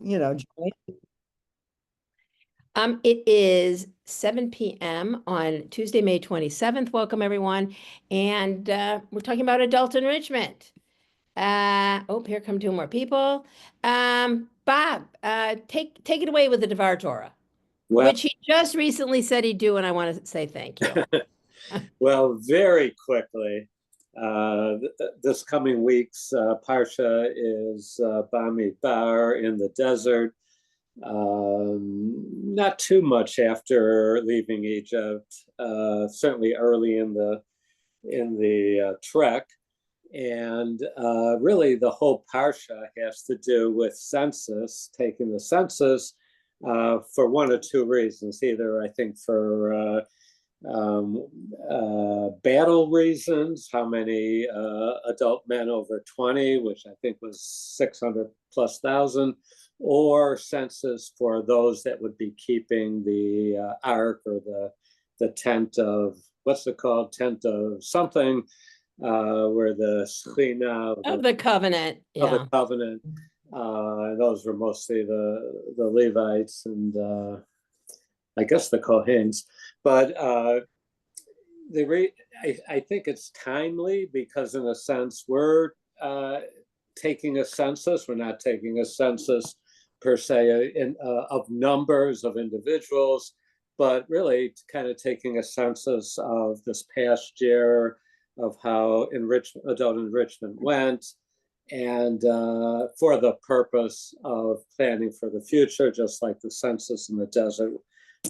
join? It is 7 p.m. on Tuesday, May 27th. Welcome, everyone. And we're talking about adult enrichment. Here come two more people. Bob, take it away with the Devar Torah, which he just recently said he'd do, and I want to say thank you. Well, very quickly, this coming week's Parsha is Bamidbar in the desert. Not too much after leaving Egypt, certainly early in the trek. And really the whole Parsha has to do with census, taking the census for one or two reasons. Either, I think, for battle reasons, how many adult men over 20, which I think was 600 plus thousand, or census for those that would be keeping the ark or the tent of, what's it called, tent of something, where the Shekhinah of the covenant. Of the covenant. Those were mostly the Levites and I guess the Kohens. But I think it's timely because, in a sense, we're taking a census. We're not taking a census per se of numbers of individuals, but really kind of taking a census of this past year, of how adult enrichment went, and for the purpose of planning for the future, just like the census in the desert.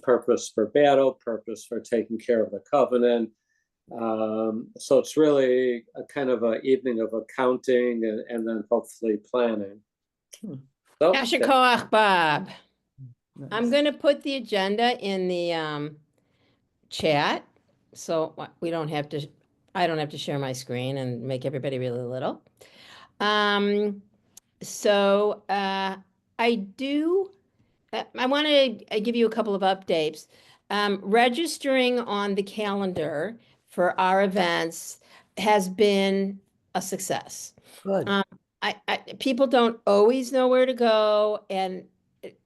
Purpose for battle, purpose for taking care of the covenant. So it's really a kind of an evening of accounting and then hopefully planning. So, Yashikoach, Bob. Nice. I'm going to put the agenda in the chat, so we don't have to. I don't have to share my screen and make everybody really little. I do. I want to give you a couple of updates. Registering on the calendar for our events has been a success. Good. People don't always know where to go and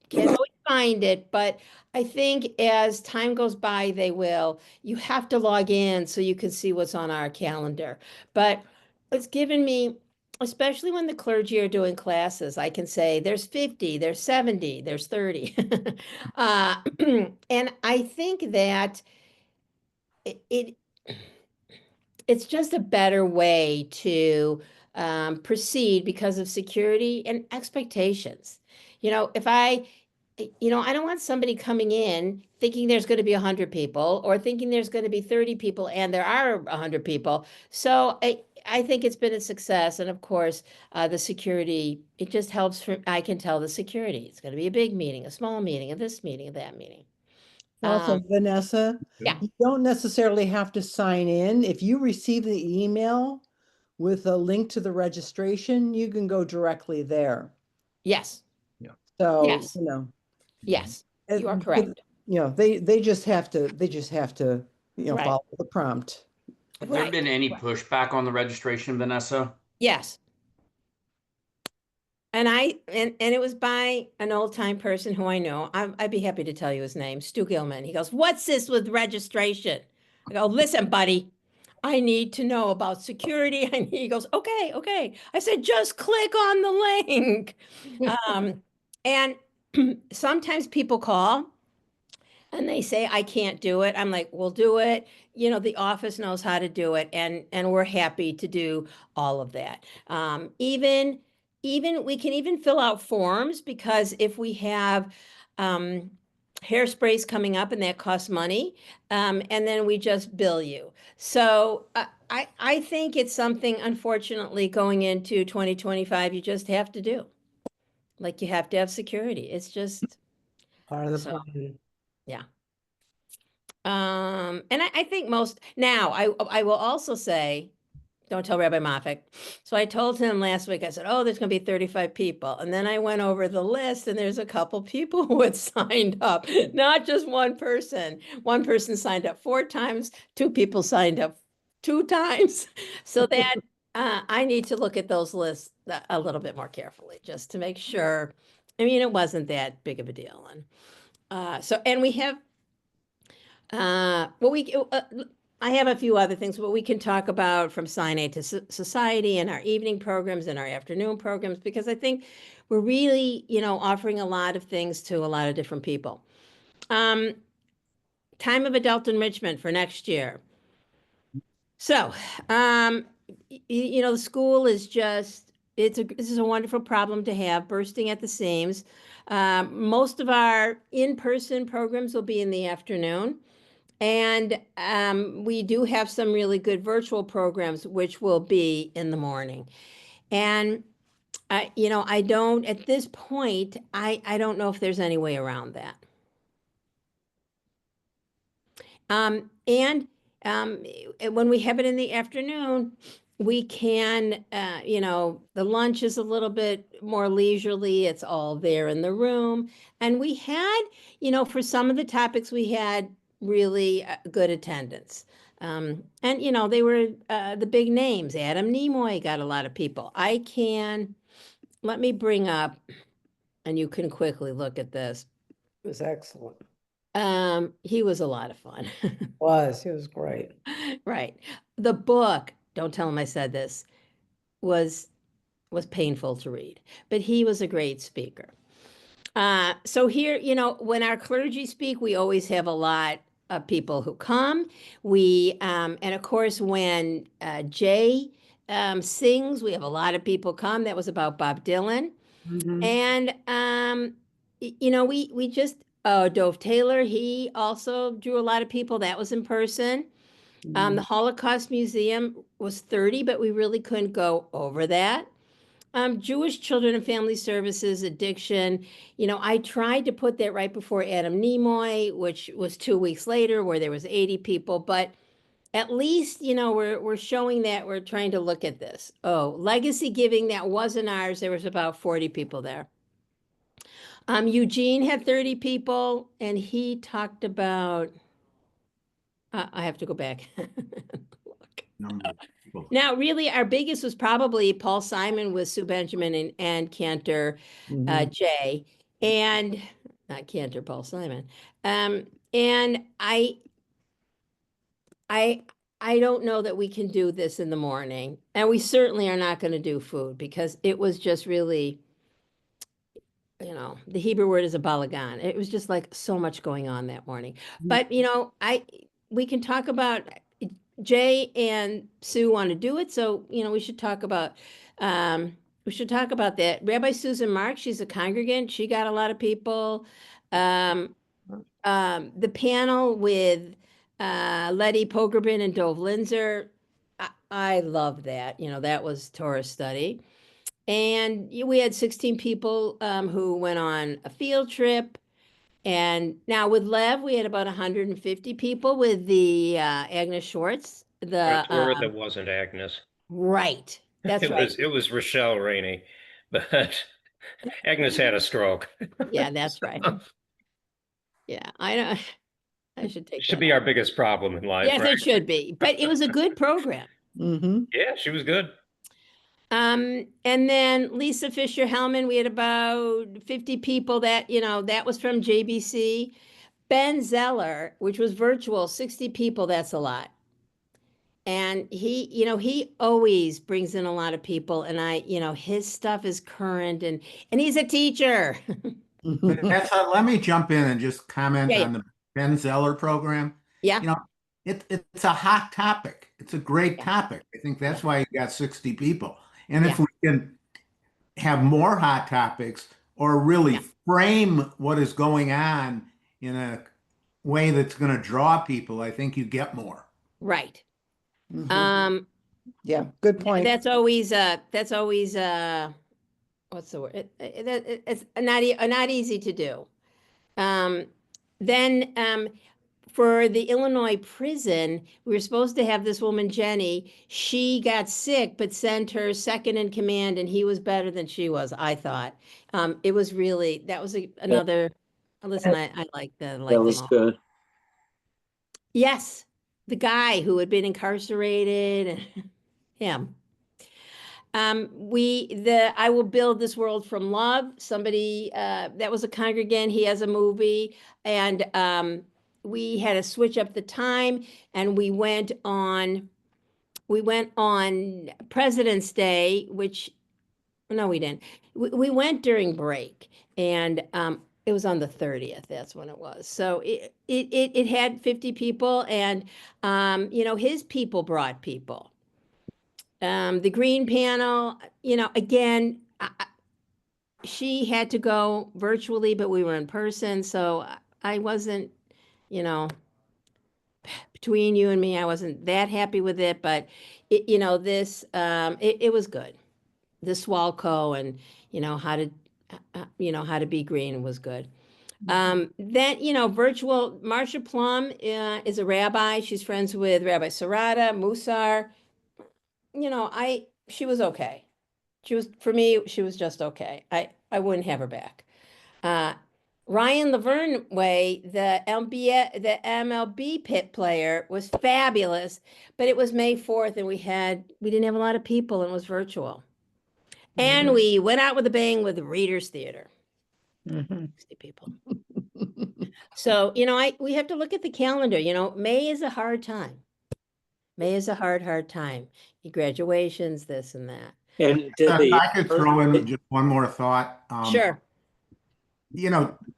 can't always find it, but I think as time goes by, they will. You have to log in so you can see what's on our calendar. But it's given me, especially when the clergy are doing classes, I can say there's 50, there's 70, there's 30. And I think that it's just a better way to proceed because of security and expectations. If I don't want somebody coming in thinking there's going to be 100 people or thinking there's going to be 30 people and there are 100 people. So I think it's been a success. And of course, the security, it just helps I can tell the security. It's going to be a big meeting, a small meeting, a this meeting, a that meeting. Also, Vanessa, you don't necessarily have to sign in. If you receive the email with a link to the registration, you can go directly there. Yes. Yeah. So, yes. Yes, you are correct. They just have to right. follow the prompt. Have there been any pushback on the registration, Vanessa? Yes. And it was by an old time person who I know. I'd be happy to tell you his name, Stu Gilman. He goes, "What's this with registration?" I go, "Listen, buddy, I need to know about security." And he goes, okay. I said, "Just click on the link." And sometimes people call and they say, "I can't do it." I'm like, "We'll do it." The office knows how to do it. And we're happy to do all of that. Even we can even fill out forms, because if we have hairsprays coming up and that costs money, and then we just bill you. So I think it's something, unfortunately, going into 2025, you just have to do. Like, you have to have security. It's just part of the plan. Yeah. And I think now I will also say, don't tell Rabbi Moffat. So I told him last week, I said, "Oh, there's going to be 35 people." And then I went over the list and there's a couple people who had signed up, not just one person. One person signed up 4 times, 2 people signed up 2 times. So that I need to look at those lists a little bit more carefully, just to make sure I mean, it wasn't that big of a deal. And and we have, well, I have a few other things, but we can talk about from Sinai to Society and our evening programs and our afternoon programs, because I think we're really, offering a lot of things to a lot of different people. Time of adult enrichment for next year. So, the school is just, this is a wonderful problem to have, bursting at the seams. Most of our in-person programs will be in the afternoon. And we do have some really good virtual programs, which will be in the morning. And I don't, at this point, I don't know if there's any way around that. And when we have it in the afternoon, we can, the lunch is a little bit more leisurely. It's all there in the room. And we had, for some of the topics, we had really good attendance. And, they were the big names. Adam Nimoy got a lot of people. Let me bring up, and you can quickly look at this. It was excellent. He was a lot of fun. He was great. Right. The book, don't tell him I said this, was painful to read, but he was a great speaker. So here, when our clergy speak, we always have a lot of people who come. And of course, when Jay sings, we have a lot of people come. That was about Bob Dylan. And, we just, Dove Taylor, he also drew a lot of people. That was in person. The Holocaust Museum was 30, but we really couldn't go over that. Jewish Children and Family Services, addiction. I tried to put that right before Adam Nimoy, which was 2 weeks later, where there was 80 people, but at least, we're showing that we're trying to look at this. Oh, legacy giving, that wasn't ours. There was about 40 people there. Eugene had 30 people, and he talked about, I have to go back. Number. Now, really, our biggest was probably Paul Simon with Sue Benjamin and Cantor Jay, and not Cantor, Paul Simon. And I don't know that we can do this in the morning, and we certainly are not going to do food, because it was just really, the Hebrew word is a balagan. It was just like so much going on that morning. But, we can talk about, Jay and Sue want to do it. So, we should talk about, that. Rabbi Susan Mark, she's a congregant. She got a lot of people. The panel with Letty Pogrebin and Dove Linzer, I love that. That was Torah study. And we had 16 people who went on a field trip. And now with Lev, we had about 150 people with the Agnes Schwartz. The Torah that wasn't Agnes. Right. That's right. It was Rochelle Rainey, but Agnes had a stroke. Yeah, that's right. Yeah, I should take. Should be our biggest problem in life. Yes, right? it should be. But it was a good program. Yeah, she was good. And then Lisa Fisher-Hellman, we had about 50 people that, that was from JBC. Ben Zeller, which was virtual, 60 people, that's a lot. And he always brings in a lot of people, and his stuff is current, and he's a teacher. Let me jump in and just comment on the Ben Zeller program. Yeah. It's a hot topic. It's a great topic. I think that's why you got 60 people. And if we can have more hot topics, or really frame what is going on in a way that's going to draw people, I think you get more. Right. Yeah, good point. That's always what's the word? It's not easy to do. Then for the Illinois prison, we were supposed to have this woman, Jenny. She got sick, but sent her second in command, and he was better than she was, I thought. It was really, that was another, listen, I like that. That was good. Yes, the guy who had been incarcerated, and him. I Will Build This World from Love. Somebody, that was a congregant. He has a movie, and we had to switch up the time, and we went on President's Day, which, no, we didn't. We went during break, and it was on the 30th. That's when it was. So it had 50 people, and his people brought people. The green panel, again, she had to go virtually, but we were in person, so I wasn't, between you and me, I wasn't that happy with it, but it was good. The Swalco and how to be green was good. Then virtual. Marsha Plum is a rabbi. She's friends with Rabbi Sarada Musar. She was okay. For me, she was just okay. I wouldn't have her back. Ryan Laverne Way, the MLB pit player, was fabulous, but it was May 4th and we didn't have a lot of people and it was virtual. And we went out with a bang with the Readers Theater. 60 people. So, we have to look at the calendar. May is a hard time. May is a hard time. Graduations, this and that. And If I could throw in just one more thought. Sure.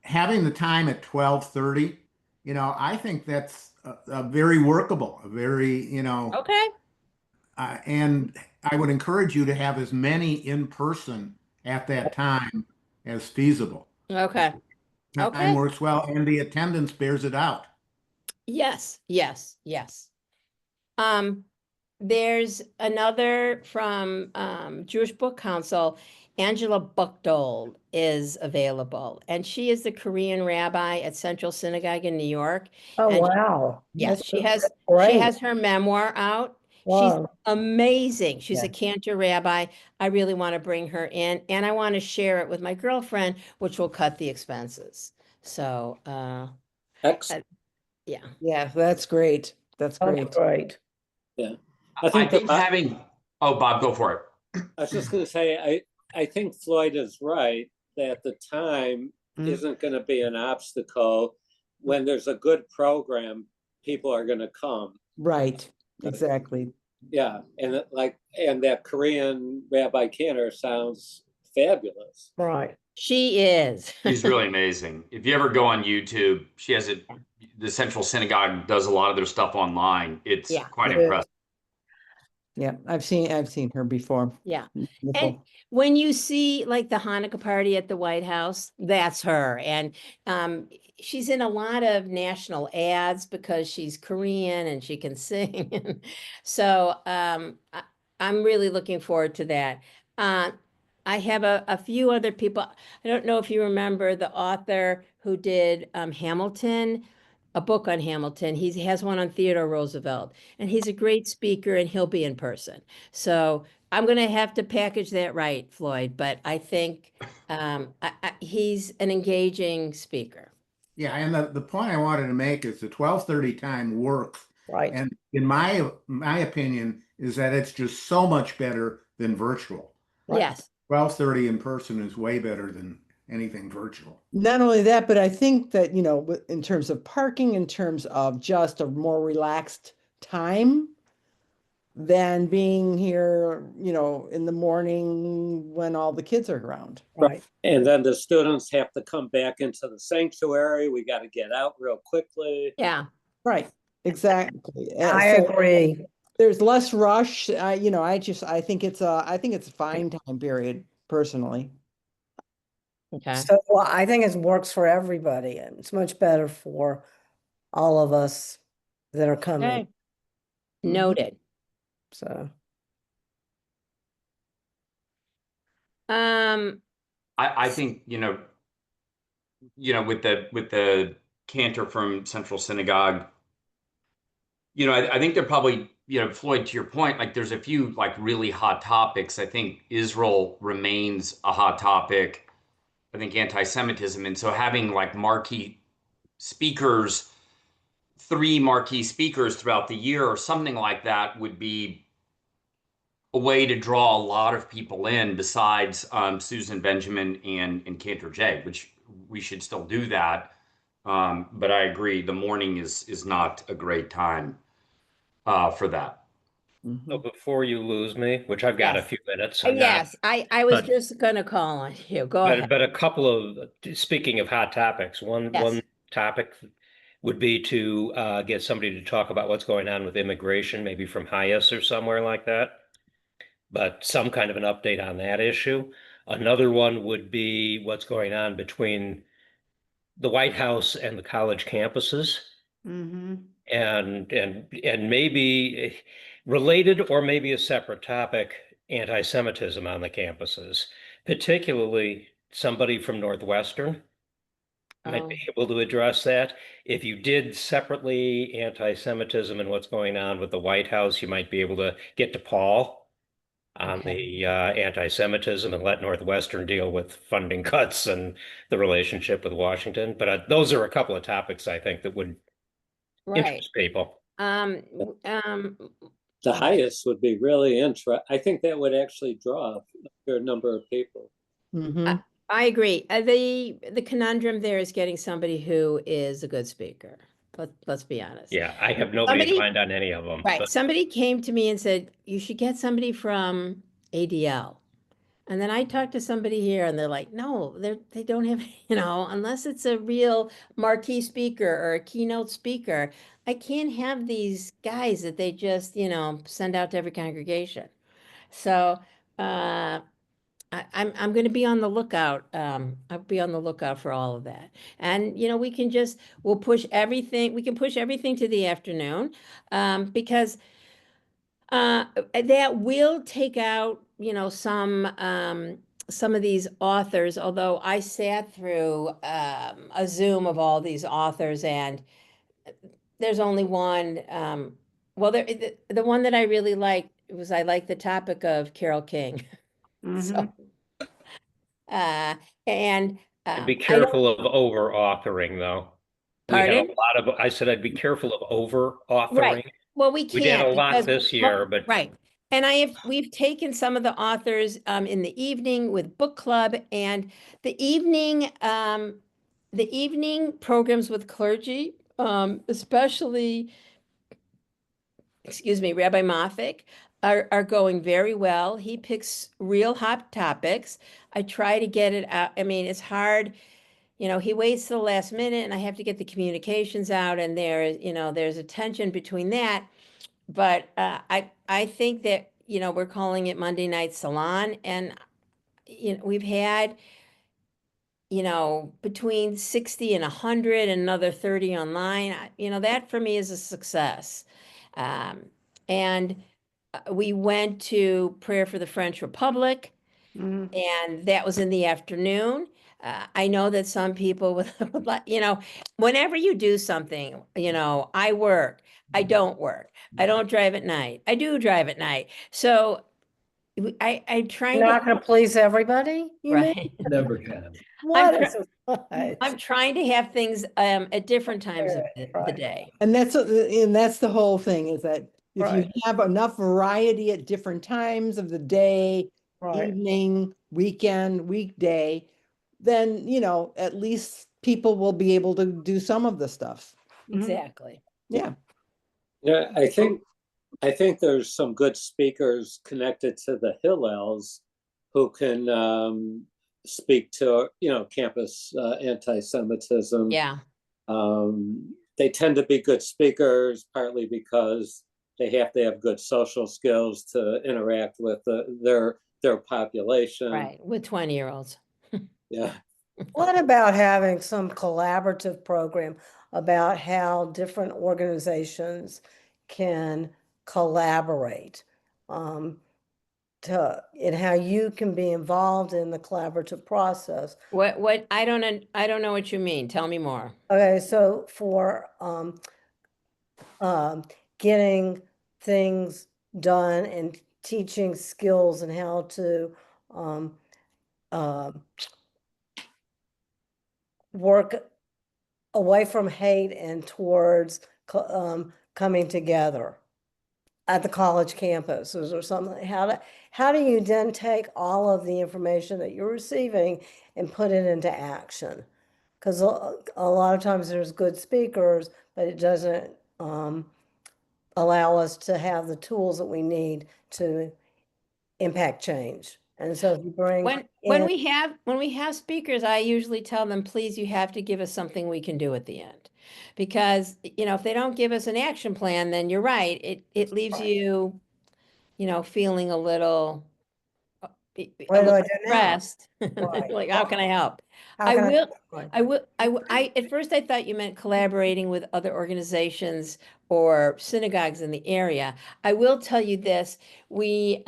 Having the time at 12:30, I think that's a very workable, a very, Okay. And I would encourage you to have as many in person at that time as feasible. Okay. Time works well, and the attendance bears it out. Yes. There's another from Jewish Book Council. Angela Buchdold is available, and she is the Korean rabbi at Central Synagogue in New York. Oh, and wow. Yes, she That's has her memoir out. She's Wow. amazing. She's a Yeah. cantor rabbi. I really want to bring her in, and I want to share it with my girlfriend, which will cut the expenses. So, excellent. yeah. Yeah, that's great. That's great. Right. Yeah. I think having, oh, Bob, go for it. I was just going to say, I think Floyd is right that the time isn't going to be an obstacle. When there's a good program, people are going to come. Right. Exactly. Yeah. And that Korean Rabbi Cantor sounds fabulous. Right. She is. She's really amazing. If you ever go on YouTube, she has the Central Synagogue does a lot of their stuff online. It's quite impressive. Yeah, I've seen her before. Yeah. Wonderful. And when you see like the Hanukkah party at the White House, that's her. And she's in a lot of national ads because she's Korean and she can sing. So I'm really looking forward to that. I have a few other people. I don't know if you remember the author who did Hamilton, a book on Hamilton. He has one on Theodore Roosevelt, and he's a great speaker, and he'll be in person. So I'm going to have to package that right, Floyd, but I think he's an engaging speaker. Yeah, and the point I wanted to make is the 12:30 time works. Right. And in my opinion, is that it's just so much better than virtual. Right. Yes. 12:30 in person is way better than anything virtual. Not only that, but I think that, in terms of parking, in terms of just a more relaxed time than being here, in the morning when all the kids are around. Right. And then the students have to come back into the sanctuary. We got to get out real quickly. Yeah. Right. Exactly. I agree. There's less rush. I think it's a fine time period personally. Okay. So I think it works for everybody, and it's much better for all of us that are coming. Okay. Noted. So I think, with the cantor from Central Synagogue, I think they're probably, Floyd, to your point, like there's a few like really hot topics. I think Israel remains a hot topic. I think anti-Semitism. And so having like marquee speakers, 3 marquee speakers throughout the year or something like that would be a way to draw a lot of people in besides Susan Benjamin and Cantor J, which we should still do that. But I agree, the morning is not a great time for that. So before you lose me, which I've got a Yes. few minutes, I'm not, Yes, I was but- just gonna call on you. Go ahead. but a couple of, speaking of hot topics, one Yes. topic would be to get somebody to talk about what's going on with immigration, maybe from Hyas or somewhere like that. But some kind of an update on that issue. Another one would be what's going on between the White House and the college campuses. Mm-hmm. And maybe related or maybe a separate topic, anti-Semitism on the campuses, particularly somebody from Northwestern might be Oh, able to address that. If you did separately anti-Semitism and what's going on with the White House, you might be able to get to Paul on okay. the anti-Semitism and let Northwestern deal with funding cuts and the relationship with Washington. But those are a couple of topics I think that would Right. interest people. The highest would be really I think that would actually draw a fair number of people. Mm-hmm. I agree. The conundrum there is getting somebody who is a good speaker. Let's be honest. Yeah, I have nobody in Somebody- mind on any of them. Right. But Somebody came to me and said, you should get somebody from ADL. And then I talked to somebody here and they're like, no, they don't have, unless it's a real marquee speaker or a keynote speaker, I can't have these guys that they just, send out to every congregation. So I'm going to be on the lookout. I'll be on the lookout for all of that. And, we'll push everything. We can push everything to the afternoon because that will take out, some of these authors, although I sat through a Zoom of all these authors and there's only one, well, the one that I really liked was I liked the topic of Carole King. So, and I'd be I don't, careful of over authoring though. We had a pardon? lot of, I said I'd be careful of over Right. authoring. Well, we We did a can't lot because, this well, year, but right. And we've taken some of the authors in the evening with book club and the evening programs with clergy, especially, excuse me, Rabbi Moffick, are going very well. He picks real hot topics. I try to get it out. I mean, it's hard. He waits till the last minute and I have to get the communications out and there's a tension between that. But I think that, we're calling it Monday Night Salon and, we've had, between 60 and 100 and another 30 online. That for me is a success. And we went to Prayer for the French Republic and that was in the afternoon. I know that some people would like, whenever you do something, I work, I don't work, I don't drive at night, I do drive at night. So I'm trying You're to, not going to please everybody, you mean? right. Never can. What try- is it? I'm trying to have things at different times of the Right. day. And that's the whole thing is that if you Right. have enough variety at different times of the day, Right. evening, weekend, weekday, then, at least people will be able to do some of the stuff. Exactly. Yeah. Yeah, I think there's some good speakers connected to the Hillels who can speak to, campus anti-Semitism. Yeah. They tend to be good speakers, partly because they have to have good social skills to interact with their population. Right. With 20-year-olds. Yeah. What about having some collaborative program about how different organizations can collaborate and how you can be involved in the collaborative process? What I don't know what you mean. Tell me more. Okay, so for getting things done and teaching skills and how to work away from hate and towards coming together. at the college campuses or something? How do you then take all of the information that you're receiving and put it into action? Because a lot of times there's good speakers, but it doesn't allow us to have the tools that we need to impact change. And so if you bring When we have speakers, I usually tell them, please, you have to give us something we can do at the end. Because, if they don't give us an action plan, then you're right. It leaves Right. you, feeling a little What do I do now? stressed. Right. Like, how can I help? How I can will, Right. at first I thought you meant collaborating with other organizations or synagogues in the area. I will tell you this, we,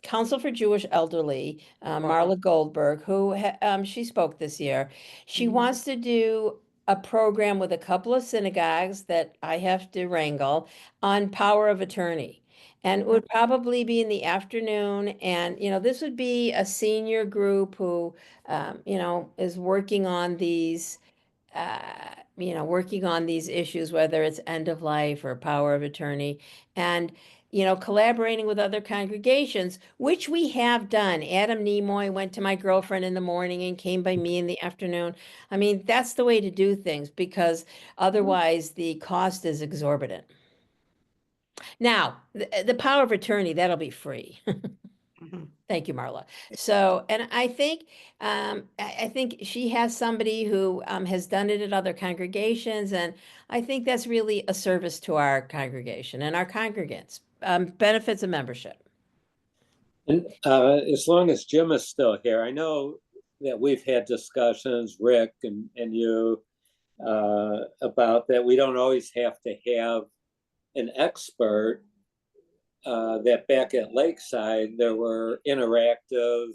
Council for Jewish Elderly, Marla Goldberg, who, she spoke this year. She Mhm. wants to do a program with a couple of synagogues that I have to wrangle on power of attorney. And it would probably be in the afternoon. And, this would be a senior group who, is working on these, working on these issues, whether it's end of life or power of attorney. And, collaborating with other congregations, which we have done. Adam Nimoy went to my girlfriend in the morning and came by me in the afternoon. I mean, that's the way to do things because otherwise the cost is exorbitant. Now, the power of attorney, that'll be free. Mhm. Thank you, Marla. So, and I think, I think she has somebody who has done it at other congregations, and I think that's really a service to our congregation and our congregants, benefits of membership. And as long as Jim is still here, I know that we've had discussions, Rick and you, about that we don't always have to have an expert. That back at Lakeside, there were interactive,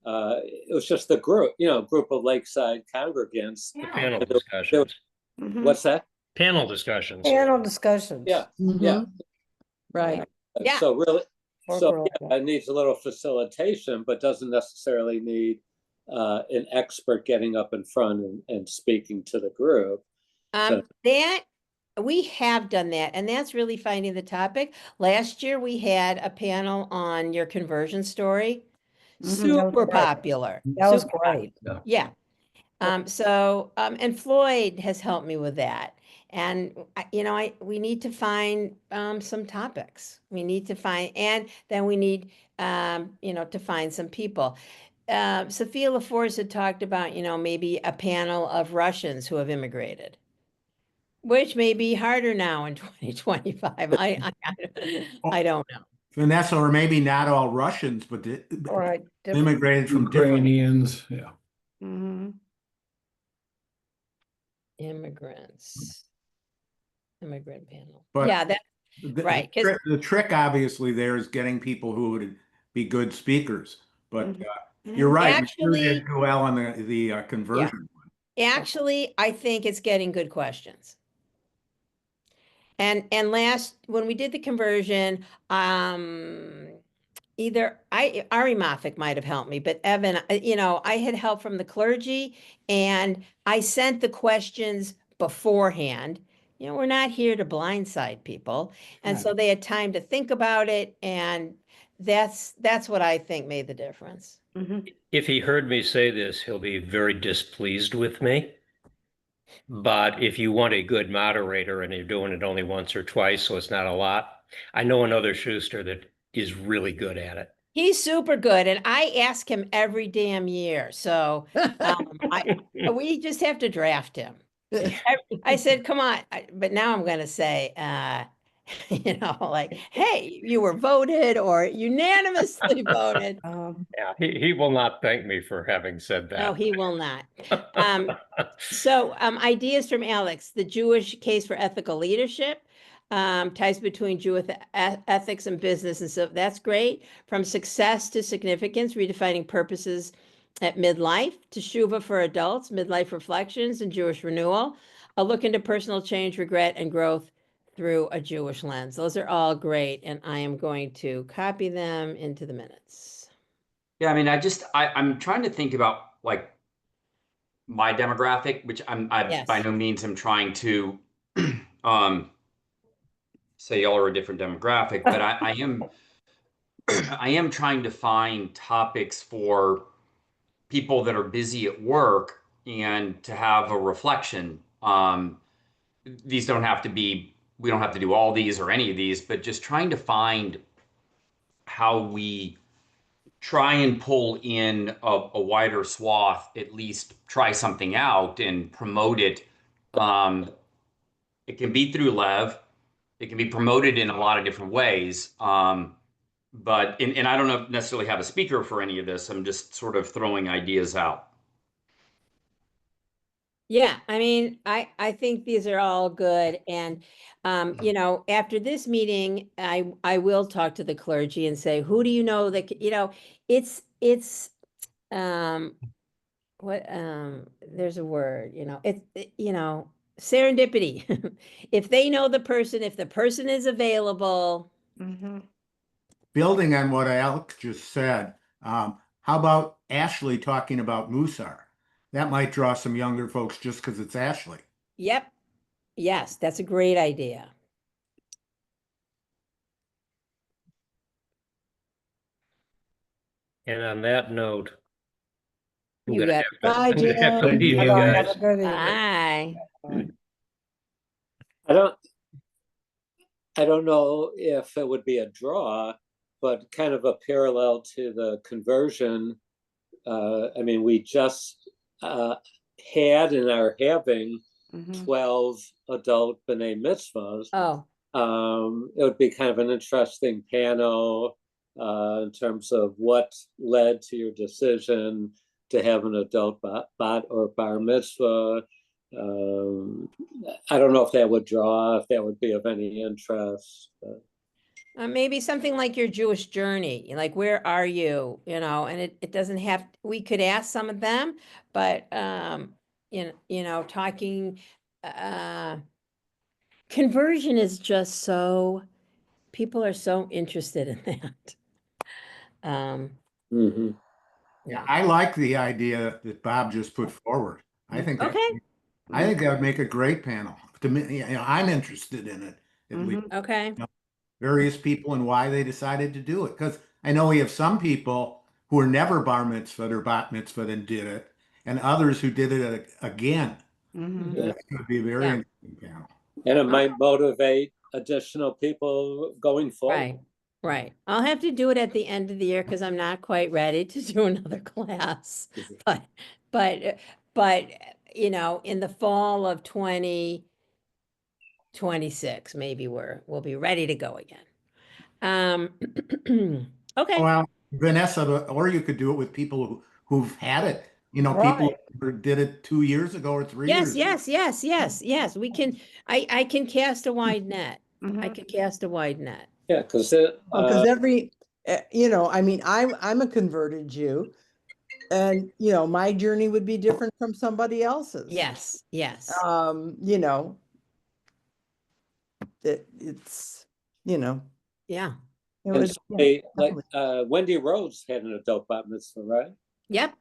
it was just a group of Lakeside congregants. The panel There- discussions. Mhm. What's that? Panel discussions. Panel discussions. Yeah, Mhm. yeah. Right. Yeah. So really, Work so real yeah, well. it needs a little facilitation, but doesn't necessarily need an expert getting up in front and speaking to the group. So That we have done that, and that's really finding the topic. Last year we had a panel on your conversion story. Mhm, that was Super great. popular. That was Super great. Yeah. And Floyd has helped me with that. And we need to find some topics. We need to find, and then we need to find some people. Sophia LaForce had talked about, maybe a panel of Russians who have immigrated, which may be harder now in 2025. I don't know. Vanessa, or maybe not all Russians, but All right. Different. immigrated from different. Ukrainians, yeah. Mhm. Immigrant panel. But Yeah, that right. Because The trick obviously there is getting people who would be good speakers. But Mhm. you're right. You Actually- did go well on the conversion. actually, I think it's getting good questions. And when we did the conversion, either Ari Moffick might have helped me, but Evan, I had help from the clergy, and I sent the questions beforehand. We're not here to blindside people, and so they had time to think about it, and that's what I think made the difference. Mhm. If he heard me say this, he'll be very displeased with me. But if you want a good moderator and you're doing it only once or twice, so it's not a lot, I know another Schuster that is really good at it. He's super good, and I ask him every damn year. So we just have to draft him. I said, come on. But now I'm going to say, like, hey, you were voted or unanimously voted. Yeah, he will not thank me for having said that. No, he will not. Ideas from Alex, the Jewish case for ethical leadership, ties between Jewish ethics and business. And so that's great. From success to significance, redefining purposes at midlife, to Teshuva for adults, midlife reflections and Jewish renewal, a look into personal change, regret, and growth through a Jewish lens. Those are all great. And I am going to copy them into the minutes. Yeah, I mean, I'm trying to think about like my demographic, which I Yes. by no means am trying to say y'all are a different demographic, but I am I am trying to find topics for people that are busy at work and to have a reflection. These don't have to be, we don't have to do all these or any of these, but just trying to find how we try and pull in a wider swath, at least try something out and promote it. It can be through Lev. It can be promoted in a lot of different ways. And I don't necessarily have a speaker for any of this. I'm just sort of throwing ideas out. Yeah, I mean, I think these are all good. And, you know, after this meeting, I will talk to the clergy and say, who do you know that, you know, it's, there's a word, you know, you know, serendipity. If they know the person, if the person is available, Building on what Alex just said, how about Ashley talking about Musar? That might draw some younger folks just because it's Ashley. yep, yes, that's a great idea. And on that note, I'm You gonna got, have to, Bye, I'm gonna have to Jim. leave you Bye-bye, guys. have a good evening. bye. I don't know if it would be a draw, but kind of a parallel to the conversion. I mean, we just had and are having 12 adult B'nai mitzvahs. Oh, It would be kind of an interesting panel in terms of what led to your decision to have an adult bat or bar mitzvah. I don't know if that would draw, if that would be of any interest. But. maybe something like your Jewish journey, like where are you, you know, and it doesn't have, we could ask some of them, but, you know, talking, conversion is just so, people are so interested in that. Mm-hmm. Yeah, I like the idea that Bob just put forward. I think that, Okay, I think that would make a great panel. To me, you know, I'm interested in it, at least okay, various people and why they decided to do it. Because I know we have some people who were never bar mitzvahed or bat mitzvahed and did it, and others who did it again. Yeah. That's going to be a very Yeah. interesting panel. And it might motivate additional people going forward. right, right. I'll have to do it at the end of the year because I'm not quite ready to do another class. But, you know, in the fall of 2026, maybe we'll be ready to go again. Okay, Well, Vanessa, or you could do it with people who've had it. You know, people Right. who did it 2 years ago or 3 years ago. yes, we can, I can cast a wide net. I can cast a wide net. Yeah, because Because you know, I mean, I'm a converted Jew, and you know, my journey would be different from somebody else's. Yes, yes. You know, it's you know, Yeah. it and would, so yeah, they, like definitely. Wendy Rhodes had an adult bat mitzvah, right? Yep.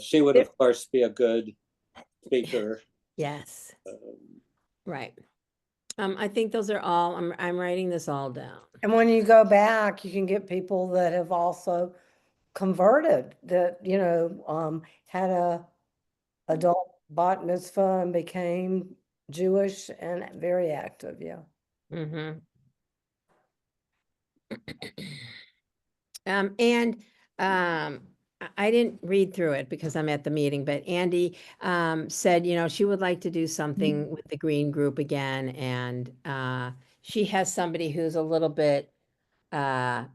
She would of course be a good speaker. Yes. Right. I think those are all, I'm writing this all down. And when you go back, you can get people that have also converted, that, you know, had a adult bat mitzvah and became Jewish and very active, yeah. Mm-hmm. And I didn't read through it because I'm at the meeting, but Andy said, you know, she would like to do something with the green group again. And she has somebody who's a little bit more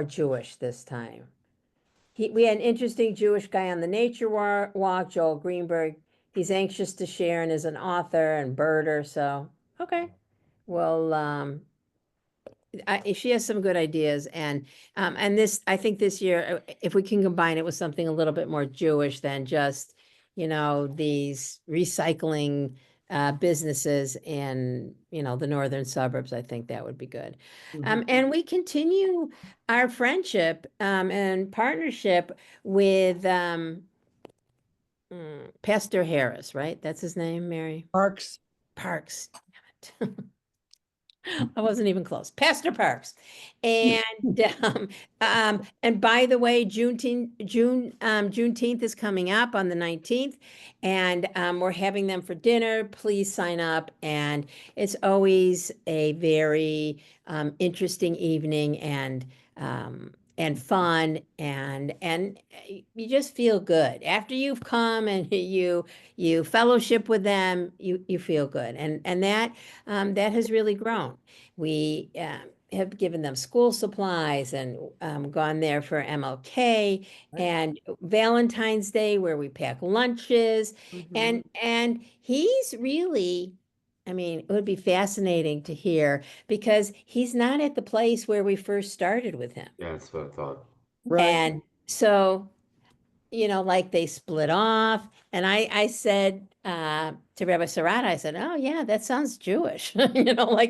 Jewish this time. We had an interesting Jewish guy on the nature walk, Joel Greenberg. He's anxious to share and is an author and birder. So, okay. Well, she has some good ideas, and this, I think this year, if we can combine it with something a little bit more Jewish than just, you know, these recycling businesses in, you know, the northern suburbs, I think that would be good. And we continue our friendship and partnership with Pastor Harris, right? That's his name, Mary Parks. Parks. correct. I wasn't even close. Pastor Parks. And and by the way, Juneteenth is coming up on the 19th, and we're having them for dinner. Please sign up. And it's always a very interesting evening and fun, and you just feel good after you've come and you fellowship with them. You feel good, and that has really grown. We have given them school supplies and gone there for MLK and Valentine's Day, where we pack lunches. Mhm. And he's really, I mean, it would be fascinating to hear, because he's not at the place where we first started with him. Yeah, that's what I thought. Right. And so, like they split off. And I said to Rabbi Sarada, I said, oh, yeah, that sounds Jewish. Like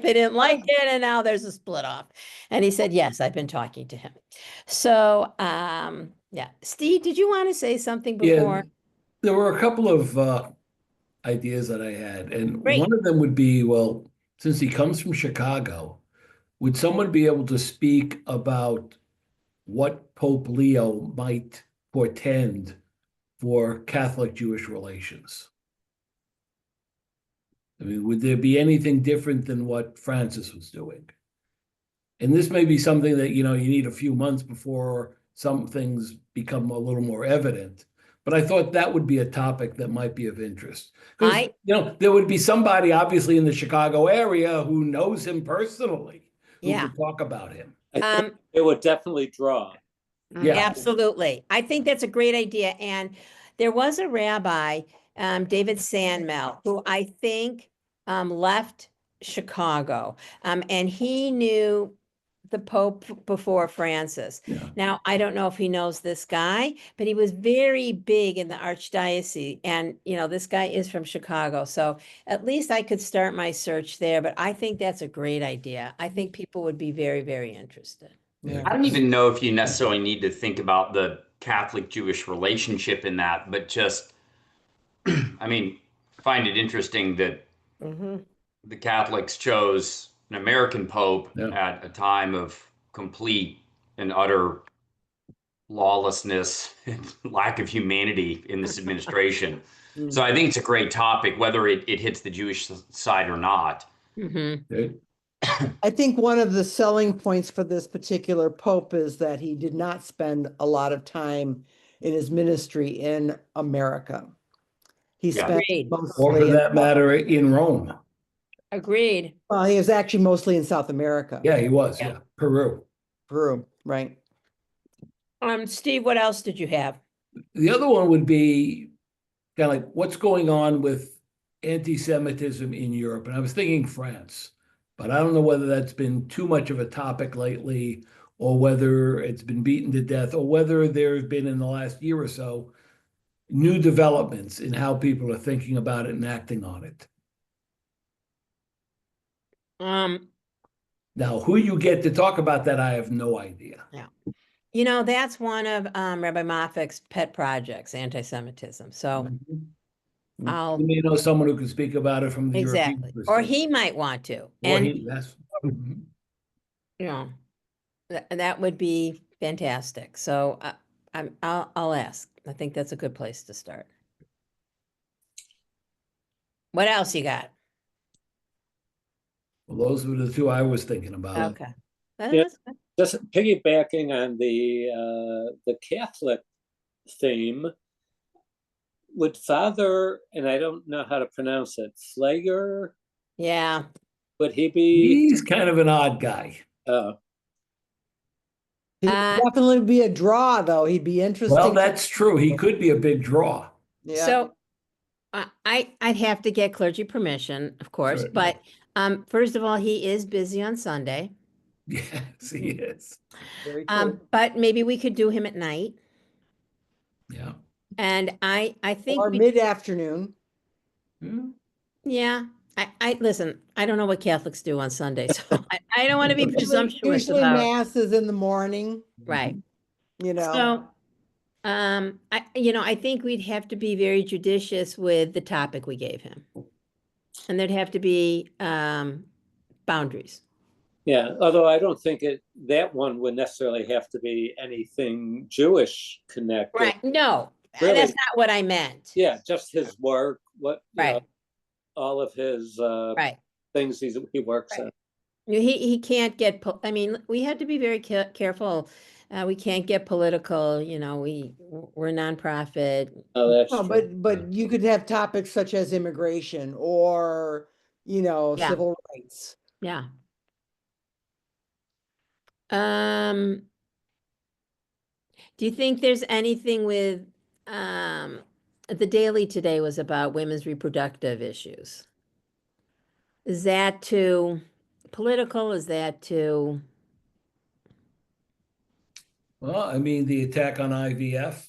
they didn't like it. And now there's a split off. And he said, yes, I've been talking to him. So, yeah. Steve, did you want to say something Yeah, before? there were a couple of ideas that I had, and Great. one of them would be, well, since he comes from Chicago, would someone be able to speak about what Pope Leo might portend for Catholic-Jewish relations? I mean, would there be anything different than what Francis was doing? And this may be something that, you need a few months before some things become a little more evident. But I thought that would be a topic that might be of interest. Because, there would be somebody obviously in the Chicago area who knows him personally who Yeah. could talk about him. I think it would definitely draw. Yeah. Absolutely. I think that's a great idea. And there was a rabbi, David Sandmel, who I think left Chicago, and he knew the Pope before Francis. Yeah. Now, I don't know if he knows this guy, but he was very big in the archdiocese. And, this guy is from Chicago. So at least I could start my search there. But I think that's a great idea. I think people would be very, very interested. Yeah. I don't even know if you necessarily need to think about the Catholic-Jewish relationship in that, but just, I mean, I find it interesting that Mhm. the Catholics chose an American pope Yeah. at a time of complete and utter lawlessness and lack of humanity in this administration. So I think it's a great topic, whether it hits the Jewish side or not. Mm-hmm. Okay. I think one of the selling points for this particular pope is that he did not spend a lot of time in his ministry in America. He Yeah. spent Agreed. Or mostly for that matter, in Rome. Agreed. well, he was actually mostly in South America. Yeah, he was. Yeah. Yeah. Peru. Peru, right. Steve, what else did you have? The other one would be kind of like what's going on with anti-Semitism in Europe. And I was thinking France, but I don't know whether that's been too much of a topic lately, or whether it's been beaten to death, or whether there's been in the last year or so new developments in how people are thinking about it and acting on it. Um, Now, who you get to talk about that, I have no idea. that's one of Rabbi Moffic's pet projects, anti-Semitism. So I'll You may know someone who can speak about it from the European exactly, or perspective. he might want to, Or and he, that's that would be fantastic. So I'll ask. I think that's a good place to start. What else you got? well, those were the two I was thinking about. Okay. Yeah. That's good. Just piggybacking on the Catholic theme, would Father, and I don't know how to pronounce it, Flager, Yeah. would he be? He's kind of an odd guy. He'd definitely be a draw, though. He'd be interesting. Well, that's true. He could be a big draw. Yeah. So I'd have to get clergy permission, of course, Right. but first of all, he is busy on Sunday. Yes, he is. Very true. But maybe we could do him at night. Yeah. And I think Or mid-afternoon. Hmm. yeah. I listen, I don't know what Catholics do on Sunday, so I don't want to be presumptuous Usually about mass is in the morning, right. So I think we'd have to be very judicious with the topic we gave him. And there'd have to be boundaries. Yeah, although I don't think that one would necessarily have to be anything Jewish connected. Right. No, Really? that's not what I meant. Yeah, just his work, what, you know, Right. all of his Right. things he works Right. on. He can't get, I mean, we have to be very careful. We can't get political, you know, we're a nonprofit. Oh, that's No, true. but you could have topics such as immigration or, you know, Yeah. civil rights. Yeah. Do you think there's anything with, the Daily today was about women's reproductive issues? Is that too political? Is that too, Well, I mean, the attack on IVF,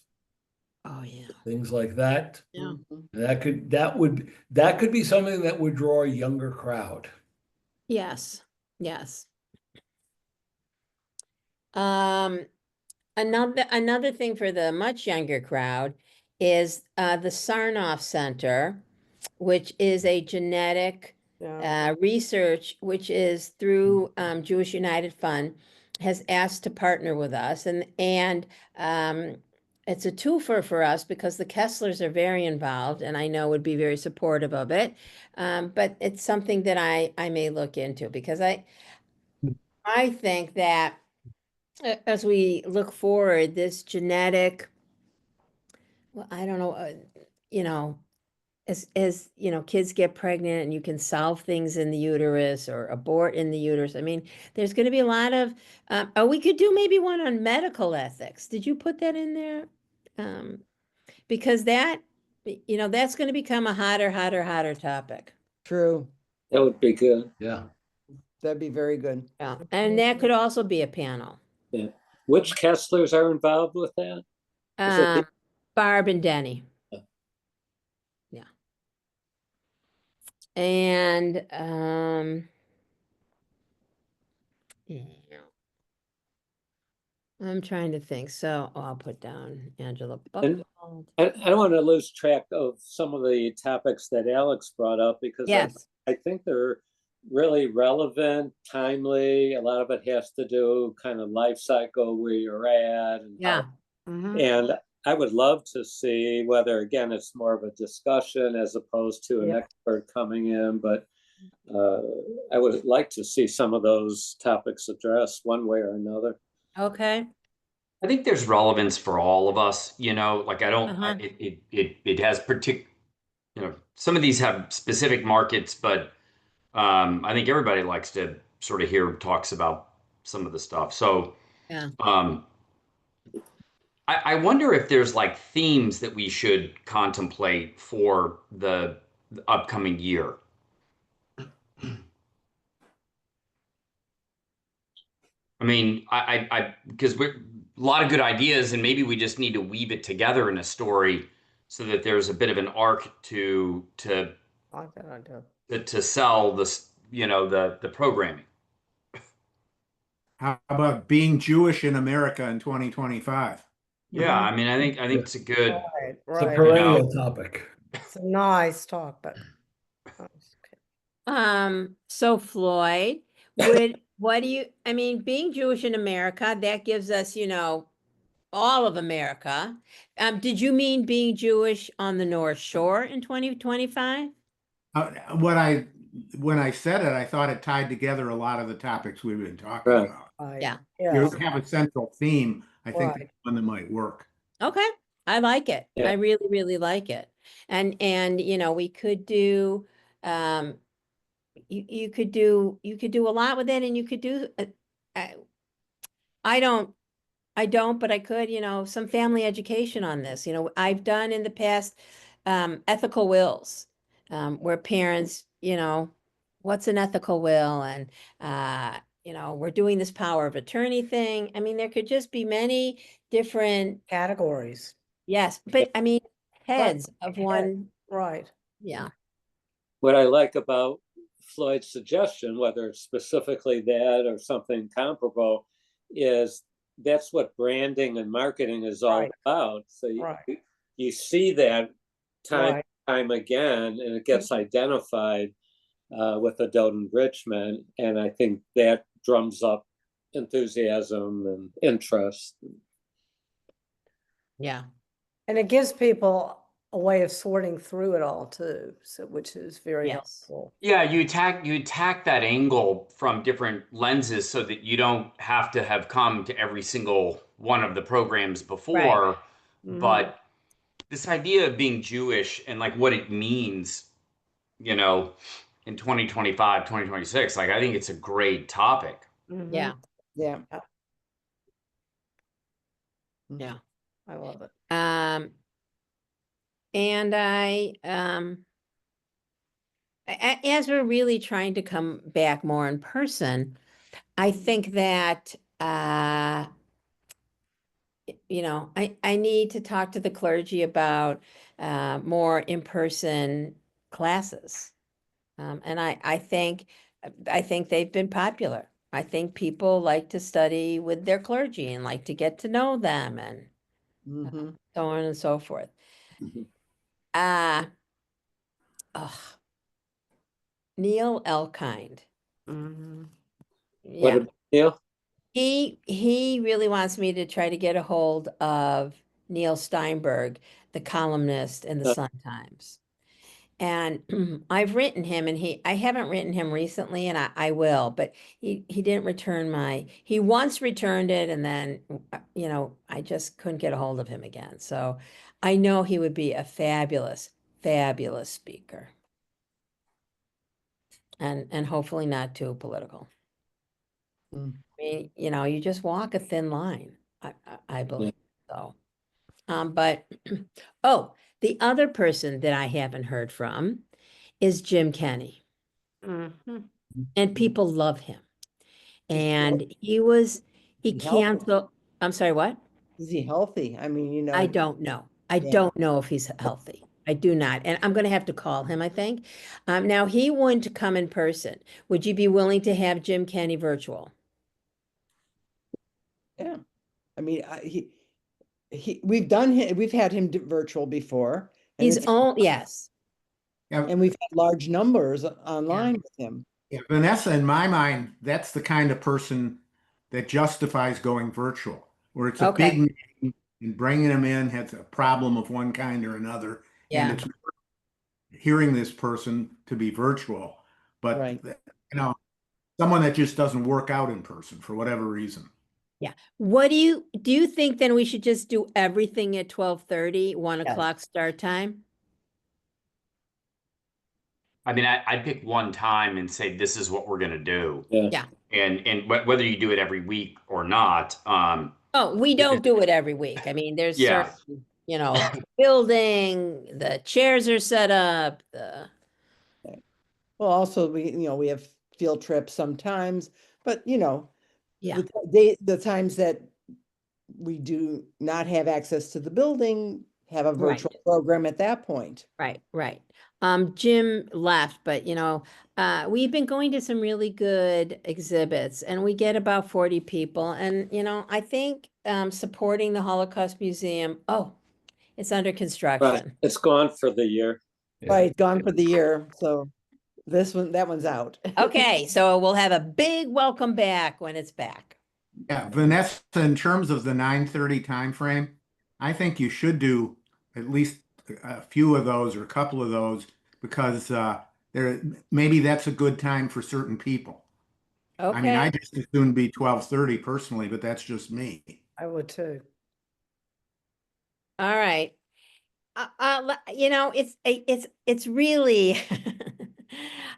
oh, yeah. things like that. Yeah. Mhm. That could be something that would draw a younger crowd. Yes, yes. Another thing for the much younger crowd is the Sarnoff Center, which is a genetic Yeah. research, which is through Jewish United Fund, has asked to partner with us, and it's a twofer for us because the Kesslers are very involved, and I know would be very supportive of it. But it's something that I may look into because I think that as we look forward, this genetic, well, I don't know, you know, as you know, kids get pregnant and you can solve things in the uterus or abort in the uterus. I mean, there's going to be a lot of, oh, we could do maybe one on medical ethics. Did you put that in there? Because that, you know, that's going to become a hotter topic. True. That would be good. Yeah. That'd be very good. Yeah. And that could also be a panel. Yeah. Which Kesslers are involved with that? Is it Barb and Denny. Yeah. Yeah. And yeah. I'm trying to think. So I'll put down Angela And- Buchwald. I don't want to lose track of some of the topics that Alex brought up because Yes. I think they're really relevant, timely. A lot of it has to do kind of life cycle where you're at. And Yeah. and I would love to see whether, again, it's more of a discussion as opposed to an Yeah. expert coming in, but I would like to see some of those topics addressed one way or another. Okay. I think there's relevance for all of us, you know, like I don't, Uh-huh. it has you know, some of these have specific markets, but I think everybody likes to sort of hear talks about some of the stuff. So, Yeah. I wonder if there's like themes that we should contemplate for the upcoming year. I mean, because we're a lot of good ideas, and maybe we just need to weave it together in a story so that there's a bit of an arc to I like that idea. to sell this, you know, the programming. How about being Jewish in America in 2025? Yeah, I mean, I think it's a good. Right, It's a right. perennial topic. It's a nice topic. So Floyd, what do you, I mean, being Jewish in America, that gives us, you know, all of America. Did you mean being Jewish on the North Shore in 2025? When I said it, I thought it tied together a lot of the topics we've been talking Right. about. Right. Yeah. You Yes. have a central theme. I think Right. that's one that might work. Okay, I like it. Yeah. I really, really like it. And you know, we could do you could do a lot with it, and you could do I don't, but I could, you know, some family education on this. You know, I've done in the past ethical wills, where parents, you know, what's an ethical will, and you know, we're doing this power of attorney thing. I mean, there could just be many different, Categories. yes, but I mean, heads of one, Right. yeah. What I like about Floyd's suggestion, whether it's specifically that or something comparable, is that's what branding and marketing is all Right. about. So you see that time Right. time again, and it gets identified. with adult enrichment. And I think that drums up enthusiasm and interest. Yeah. And it gives people a way of sorting through it all too, so which is very Yes. helpful. Yeah, you attack that angle from different lenses so that you don't have to have come to every single one of the programs before. Mhm. But this idea of being Jewish and like what it means, you know, in 2025, 2026, like I think it's a great topic. Mhm. Yeah. Yeah. Yeah. I love it. And as we're really trying to come back more in person, I think that you know, I need to talk to the clergy about more in-person classes. And I think they've been popular. I think people like to study with their clergy and like to get to know them and Mm-hmm. so on and so forth. Mhm. Ugh. Neil Elkind. Mhm. What Yeah. about Neil? He really wants me to try to get a hold of Neil Steinberg, the columnist in the Uh, Sun Times. And I've written him and I haven't written him recently and I will, but he didn't return he once returned it and then, you know, I just couldn't get a hold of him again. So I know he would be a fabulous, fabulous speaker. And hopefully not too political. Mm. I mean, you know, you just walk a thin line, I believe so. But oh, the other person that I haven't heard from is Jim Kenny, Mhm. and people love him. Is he And he he healthy? canceled. I'm sorry, what? Is he healthy? I mean, you I know, don't know. I yeah. don't know if he's healthy. I do not. And I'm going to have to call him, I think. Now, he wouldn't come in person. Would you be willing to have Jim Kenny virtual? Yeah. I mean, we've had him virtual before, and He's all, yes. Yeah, we've had large numbers online with him. yeah, Vanessa, in my mind, that's the kind of person that justifies going virtual, where it's a Okay. big name and bringing them in has a problem of one kind or another, and Yeah. it's hearing this person to be virtual. But Right. you know, someone that just doesn't work out in person for whatever reason. Yeah. What do you think then we should just do everything at 12:30, 1 Yes. o'clock start time? I mean, I'd pick one time and say this is what we're going to do, Yeah. Yeah. and whether you do it every week or not. Oh, we don't do it every week. I mean, there's Yeah. certain, you know, building, the chairs are set up, Well, also we have field trips sometimes, but yeah, the times that we do not have access to the building, have a right. virtual program at that point. Right, right. Jim left, but we've been going to some really good exhibits and we get about 40 people. And I think supporting the Holocaust Museum, oh, it's under Right. construction. It's gone for the year. Yeah. Right, gone for the year. So that one's out. Okay, so we'll have a big welcome back when it's back. Yeah, Vanessa, in terms of the 9:30 time frame, I think you should do at least a few of those or a couple of those because there maybe that's a good time for certain people. I mean, Okay, I just as soon be 12:30 personally, but that's just me. I would too. all right. It's really,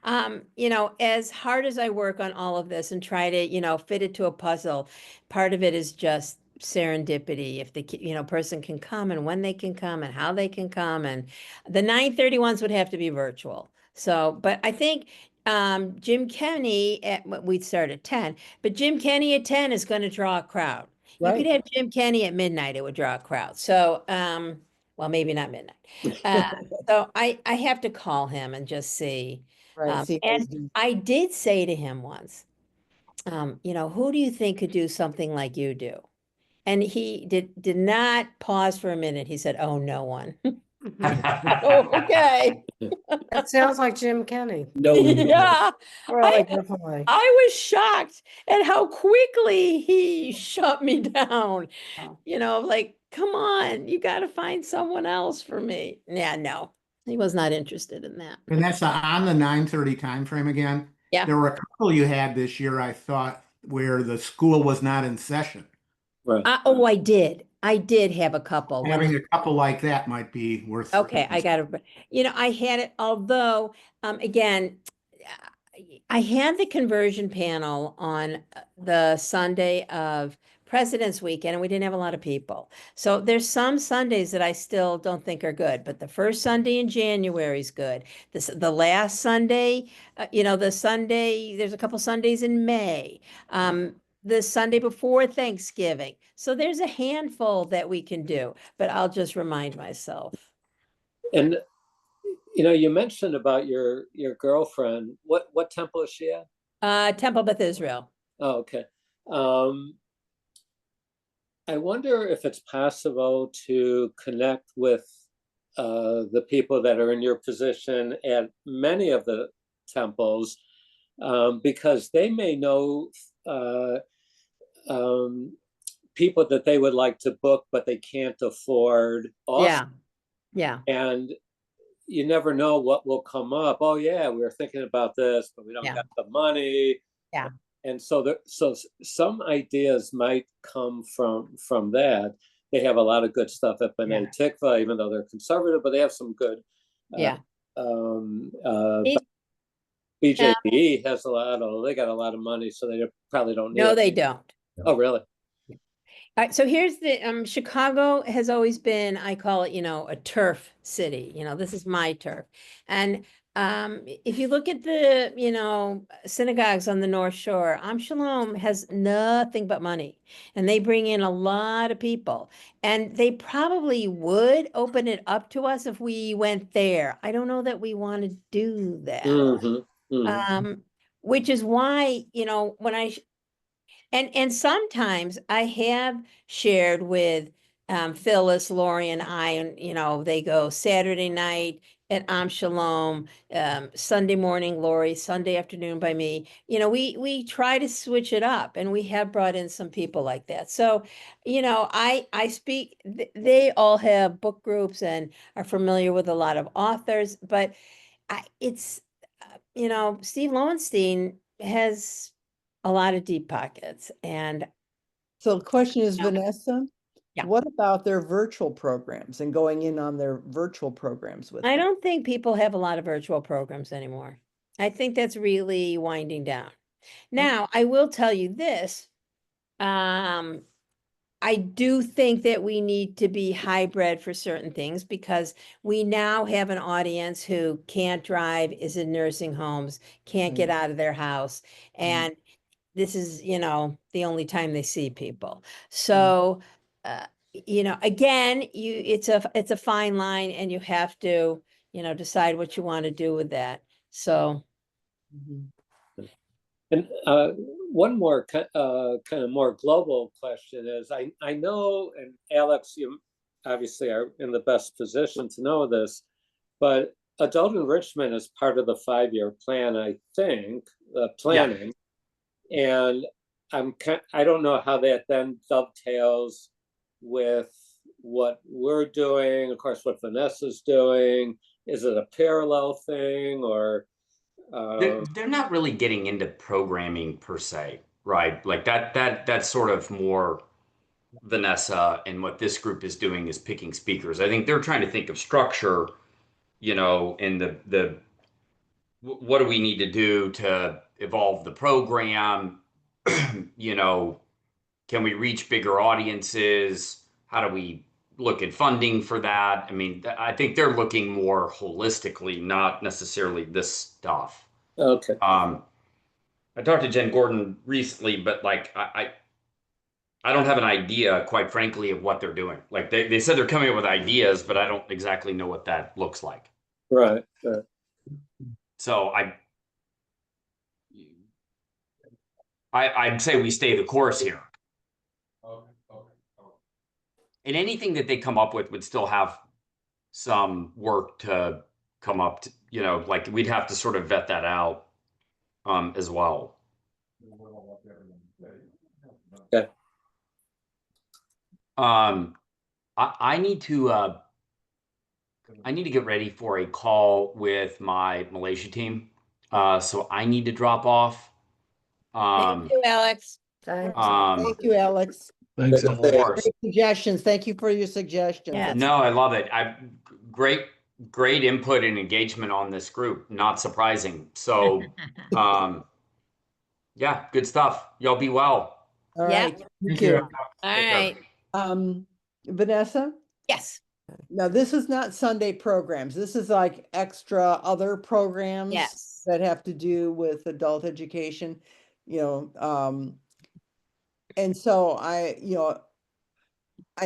as hard as I work on all of this and try to, fit it to a puzzle, part of it is just serendipity. If the, person can come and when they can come and how they can come. And the 9:30 ones would have to be virtual. So, but I think Jim Kenny, we'd start at 10, but Jim Kenny at 10 is going to draw a crowd. You could Right. have Jim Kenny at midnight, it would draw a crowd. So, well, maybe not midnight. So I have to call him and just see. Right. See what he's And doing. I did say to him once, who do you think could do something like you do? And he did not pause for a minute. He said, "Oh, no one." Oh, okay. That sounds like Jim Kenny. No, we don't. Yeah. Really, I- definitely. I was shocked at how quickly he shut me down. Oh. You know, like, come on, you got to find someone else for me. Yeah, no, he was not interested in that. Vanessa, on the 9:30 time frame again, Yeah. there were a couple you had this year, I thought, where the school was not in session. Right. Oh, I did. I did have a couple. When Having a couple like that might be worth. Okay, I got to, I had it, although, again, I had the conversion panel on the Sunday of President's Weekend, and we didn't have a lot of people. So there's some Sundays that I still don't think are good, but the first Sunday in January is good. The last Sunday, there's a couple Sundays in May. The Sunday before Thanksgiving. So there's a handful that we can do, but I'll just remind myself. And you mentioned about your girlfriend. What temple is she at? Temple Beth Israel. Oh, okay. I wonder if it's possible to connect with the people that are in your position at many of the temples, because they may know people that they would like to book, but they can't afford also. Yeah. And you never know what will come up. Oh yeah, we were thinking about this, but we don't Yeah. got the money. Yeah. And so some ideas might come from that. They have a lot of good stuff at B'nai Tikva, even though they're conservative, but they have some good. Yeah. BJB has they got a lot of money, so they probably don't need No, it. they don't. Oh, really? All right, so here's the Chicago has always been, I call it, a turf city. This is my turf. And if you look at the, synagogues on the North Shore, Am Shalom has nothing but money, and they bring in a lot of people, and they probably would open it up to us if we went there. I don't know that we want to do that. Which is why, when and sometimes I have shared with Phyllis, Lori, and I, and they go Saturday night at Am Shalom, Sunday morning, Lori, Sunday afternoon by me. We try to switch it up, and we have brought in some people like that. So, I speak. They all have book groups and are familiar with a lot of authors, but Steve Lowenstein has a lot of deep pockets, and So the question is, Yeah. Vanessa, Yeah. what about their virtual programs and going in on their virtual programs with I them? don't think people have a lot of virtual programs anymore. I think that's really winding down. Now, I will tell you this. I do think that we need to be hybrid for certain things, because we now have an audience who can't drive, is in nursing homes, can't get out of their house. And this is, the only time they see people. So, again, it's a fine line, and you have to, decide what you want to do with that. So, And one more kind of more global question is, I know, and Alex, you obviously are in the best position to know this, but adult enrichment is part of the 5-year plan, I think, planning. And I don't know how that then dovetails with what we're doing, of course, what Vanessa's doing. Is it a parallel thing, or They're not really getting into programming per se, right? Like that's sort of more Vanessa, and what this group is doing is picking speakers. I think they're trying to think of structure, and the what do we need to do to evolve the program? Can we reach bigger audiences? How do we look at funding for that? I mean, I think they're looking more holistically, not necessarily this stuff. okay? I talked to Jen Gordon recently, but like I don't have an idea, quite frankly, of what they're doing. Like they said they're coming up with ideas, but I don't exactly know what that looks like. Right. So I'd say we stay the course here. And anything that they come up with would still have some work to come up to, like we'd have to sort of vet that out as well. Okay. I need to get ready for a call with my Malaysia team. So I need to drop off. Thank you, Alex. Thanks. Thank you, Alex. Thanks, Good to Alex. see you. course. Great suggestions. Thank you for your suggestions. Yeah. That's- No, I love it. Great input and engagement on this group. Not surprising. So, yeah, good stuff. Y'all be well. All Yeah. right. Thank Thank you. you. All Take care. right. Vanessa? Yes. Now, this is not Sunday programs. This is like extra other programs Yes. that have to do with adult education, and so I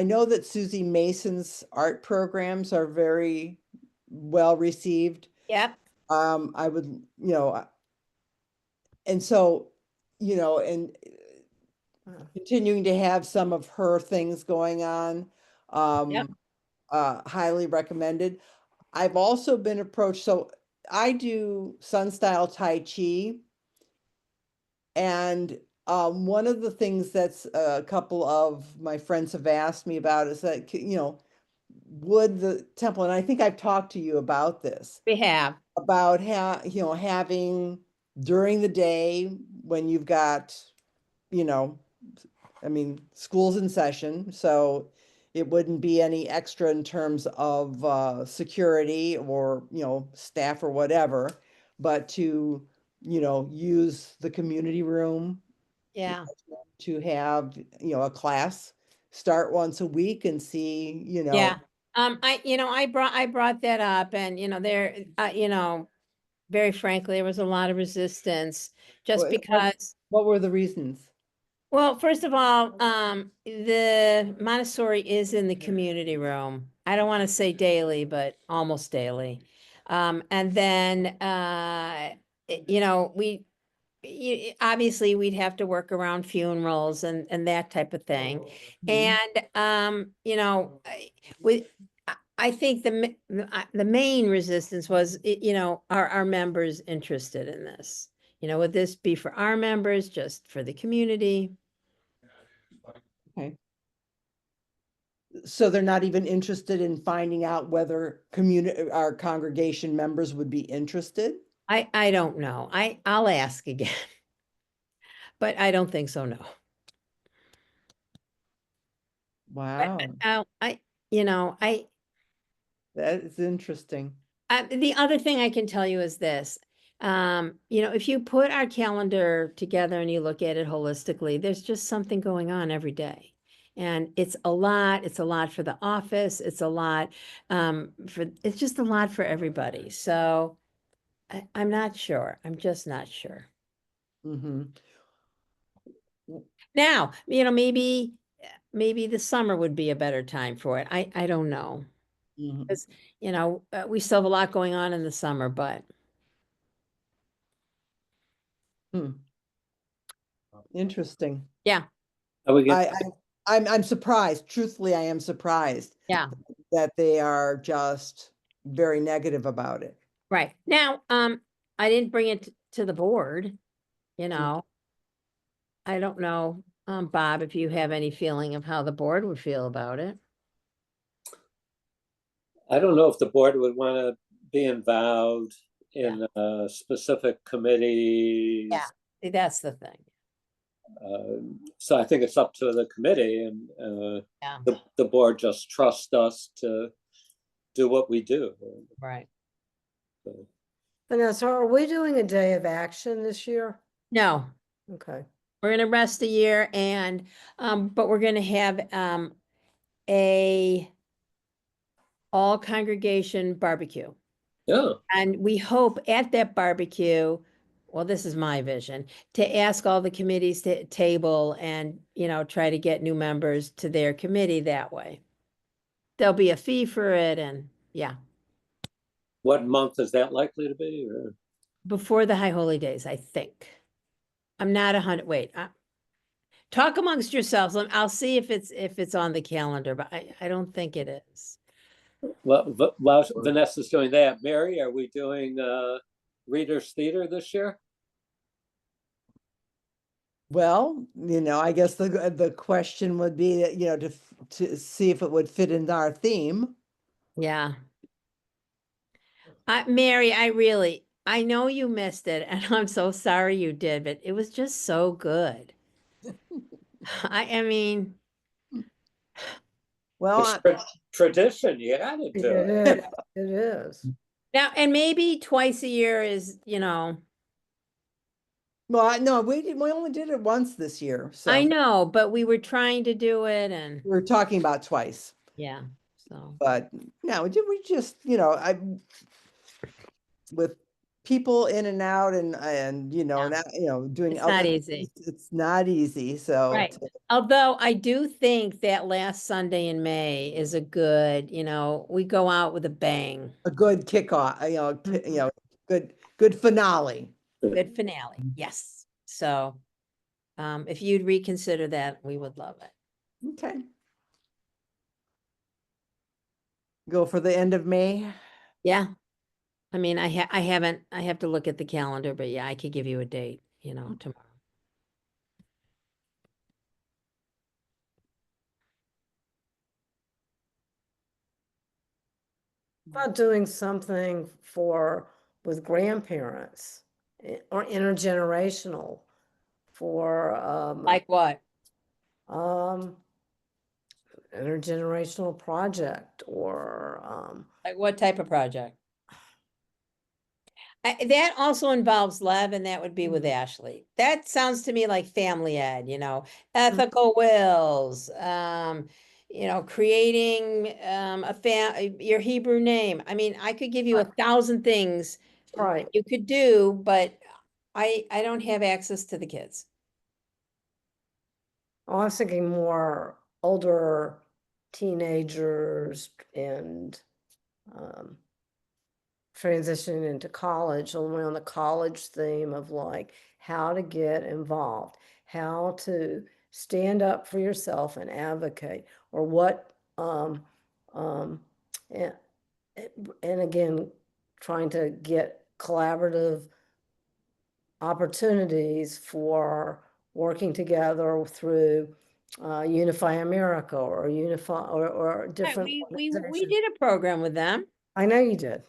know that Susie Mason's art programs are very well received. Yep. I would, and so, and continuing to have some of her things going on, Yep. highly recommended. I've also been approached, so I do Sun Style Tai Chi. And one of the things that's a couple of my friends have asked me about is that, would the temple, and I think I've talked to you about this, We have. about having during the day when you've got, school's in session, so it wouldn't be any extra in terms of security or, staff or whatever, but to, use the community room Yeah. to have, a class start once a week and see, Yeah. I brought that up, and very frankly, there was a lot of resistance just What- because. what were the reasons? Well, first of all, the Montessori is in the community room. I don't want to say daily, but almost daily. And then, obviously we'd have to work around funerals and that type of thing. Mhm. And, I think the main resistance was, are our members interested in this? Would this be for our members, just for the community? Okay. So they're not even interested in finding out whether our congregation members would be interested? I don't know. I'll ask again. But I don't think so, no. Wow, I, that is interesting. the other thing I can tell you is this. If you put our calendar together and you look at it holistically, there's just something going on every day. And it's a lot for the office. It's a lot it's just a lot for everybody. So I'm not sure. I'm just not sure. Mm-hmm. Now, maybe the summer would be a better time for it. I don't know. Mm-hmm. Because, we still have a lot going on in the summer, but Interesting. yeah, Are we get, I'm surprised. Truthfully, I am surprised yeah, that they are just very negative about it. right. Now, I didn't bring it to the board, I don't know, Bob, if you have any feeling of how the board would feel about it. I don't know if the board would want to be involved in specific committees. Yeah. See, that's the thing. So I think it's up to the committee, and Yeah. the board just trusts us to do what we do. Right. So, Vanessa, are we doing a day of action this year? No, Okay. we're gonna rest a year but we're gonna have, a all congregation barbecue. yeah, And we hope at that barbecue, well, this is my vision, to ask all the committees to table and, try to get new members to their committee that way. There'll be a fee for it and yeah, what month is that likely to be? Or? before the High Holy Days, I think. I'm not 100, wait, talk amongst yourselves. I'll see if it's on the calendar, but I don't think it is. Well, while Vanessa's doing that, Mary, are we doing Reader's Theater this year? Well, I guess the question would be that, to see if it would fit into our theme. Yeah. Mary, I know you missed it, and I'm so sorry you did, but it was just so good. I mean, Well, It's tradition, you gotta do It it. is, it is. now, and maybe twice a year is, no, we only did it once this year, so I know, but we were trying to do it and we were talking about twice. yeah, so. But no, we just, with people in and out and Yeah. now, doing It's not other easy. things, it's not easy. So Right. Although I do think that last Sunday in May is a good, we go out with a bang. a good kickoff, good finale. Good finale. Yes. So if you'd reconsider that, we would love it. Okay. Go for the end of May. Yeah. I mean, I have to look at the calendar, but yeah, I could give you a date, tomorrow. About doing something with grandparents or intergenerational for, Like what? um, intergenerational project or, Like what type of project? That also involves Lev, and that would be with Ashley. That sounds to me like family ed, ethical wills, creating your Hebrew name. I mean, I could give you 1,000 things right. you could do, but I don't have access to the kids. Oh, I was thinking more older teenagers and, transitioning into college, only on the college theme of like how to get involved, how to stand up for yourself and advocate, or what, and, and again, trying to get collaborative opportunities for working together through Unify America or Unify or Right, different we organizations. did a program with them. I know you did.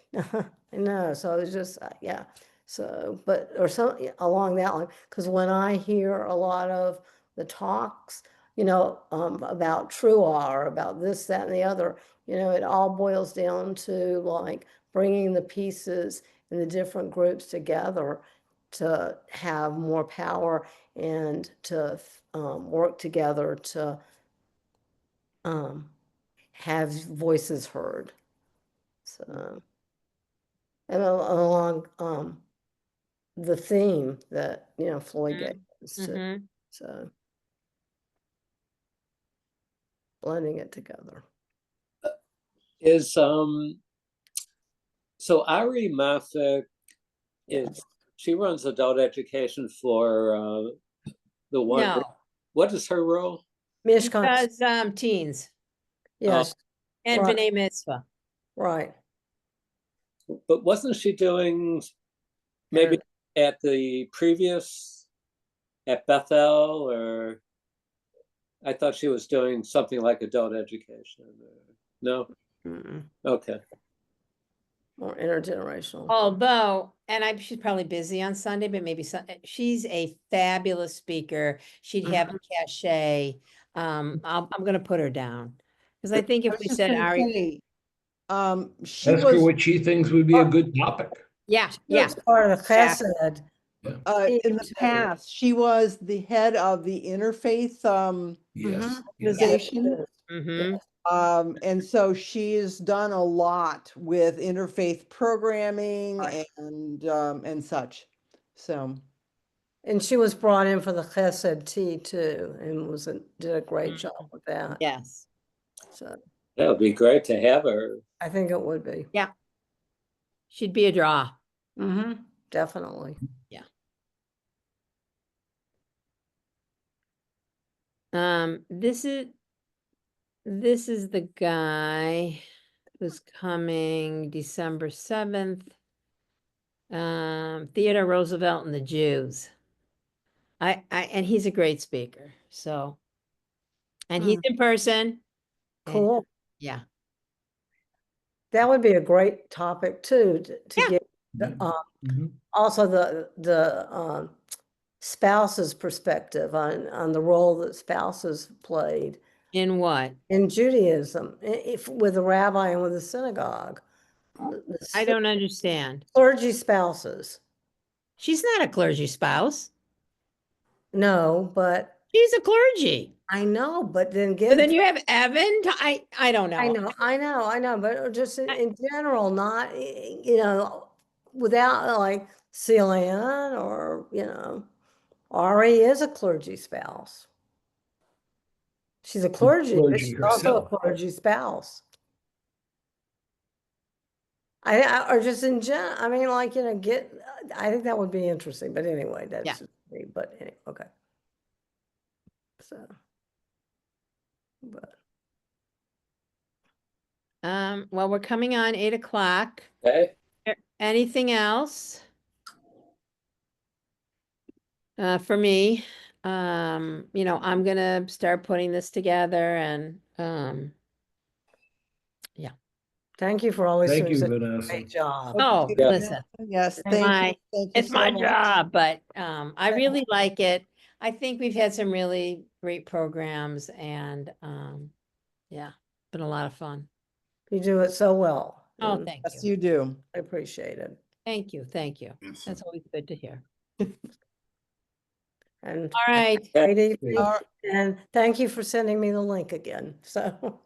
I know. So it's just, yeah. So, but, or some along that line, because when I hear a lot of the talks, about Trua or about this, that, and the other, it all boils down to like bringing the pieces and the different groups together to have more power and to work together to have voices heard. So. And along the theme that Floyd gave us too. Mm-hmm. So blending it together. Is so Ari Maffick she runs adult education for the one. No, What is her role? Mishkan, because teens yes, and right. B'nai Mitzvah. Right. But wasn't she doing maybe at the previous at Bethel, or I thought she was doing something like adult education. No? Mm-mm. Okay. More intergenerational. Although, and she's probably busy on Sunday, but maybe she's a fabulous speaker. She'd have a cachet. I'm going to put her down because I think I if was we just said gonna Ari, say, she Ask her was what she thinks would be a good topic. yeah, It's part of the Exactly. chesed. in the past, she was the head of the interfaith Yes. organization. Mm-hmm. And so she's done a lot with interfaith programming Right. and such. So And she was brought in for the chesed tea too, and did a great job with that. Yes. So That would be great to have her. I think it would be. Yeah. She'd be a draw. Mm-hmm. Definitely. Yeah. This is the guy. who's coming December 7th. Theodore Roosevelt and the Jews. And he's a great speaker. So, and he's in person. and- Cool. Yeah. That would be a great topic too, to Yeah. get, Mhm. also the spouse's perspective on the role that spouses played In what? in Judaism, if with a rabbi and with a synagogue. I don't understand. Clergy spouses. She's not a clergy spouse. No, but She's a clergy. I know, but then But get. then you have Evan. I don't know. I know, but just in general, not, without like Celine or, Ari is a clergy spouse. She's a clergy, but clergy she's also a herself. clergy spouse. Or just in I mean, like, I think that would be interesting, but anyway, that's Yeah. just me, but anyway, okay. So. But. Well, we're coming on 8 o'clock. Okay. Anything else? For me, I'm gonna start putting this together and, yeah. Thank you for always Thank doing you, such a Vanessa. great job. Oh, Yeah. listen, Yes, Thank thank my- you. Thank you it's my so much. job, but, I really like it. I think we've had some really great programs and, yeah, been a lot of fun. You do it so well. Oh, and thank Yes, you. you do. I appreciate it. Thank you. Thank you. Yes. That's always good to hear. And All right. great evening. All right. And thank you for sending me the link again. So.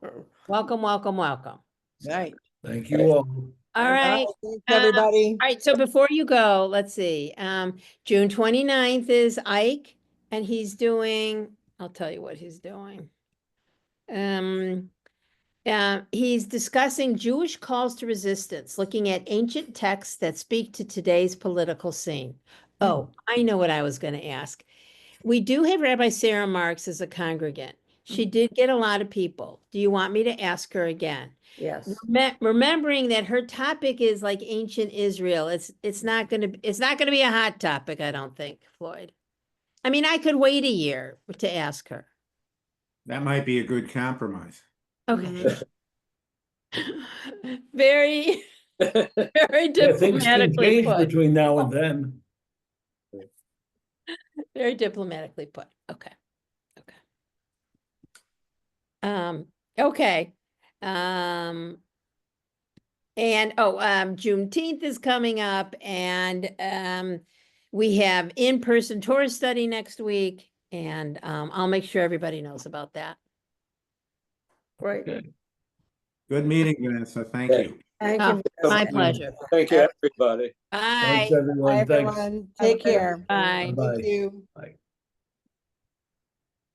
Welcome, welcome, welcome. Right. Thank you all. All right. Thanks, everybody. All right, so before you go, let's see. June 29th is Ike, and he's doing, I'll tell you what he's doing. He's discussing Jewish calls to resistance, looking at ancient texts that speak to today's political scene. Oh, I know what I was going to ask. We do have Rabbi Sarah Marks as a congregant. She did get a lot of people. Do you want me to ask her again? Yes. Remembering that her topic is like ancient Israel, it's not gonna be a hot topic, I don't think, Floyd. I mean, I could wait a year to ask her. That might be a good compromise. Okay. Very, very Yeah, things can diplomatically change put. between now and then. Very diplomatically put. Okay. Okay. And Juneteenth is coming up, and we have in-person tourist study next week, and I'll make sure everybody knows about that. Great. Okay. Good meeting, Vanessa. Thank Okay. you. Thank Oh, you. my Vanessa. pleasure. Thank you, everybody. Bye. Thanks, everyone. Bye, Thanks. everyone. Take care. Bye. Bye. Thank you. Bye.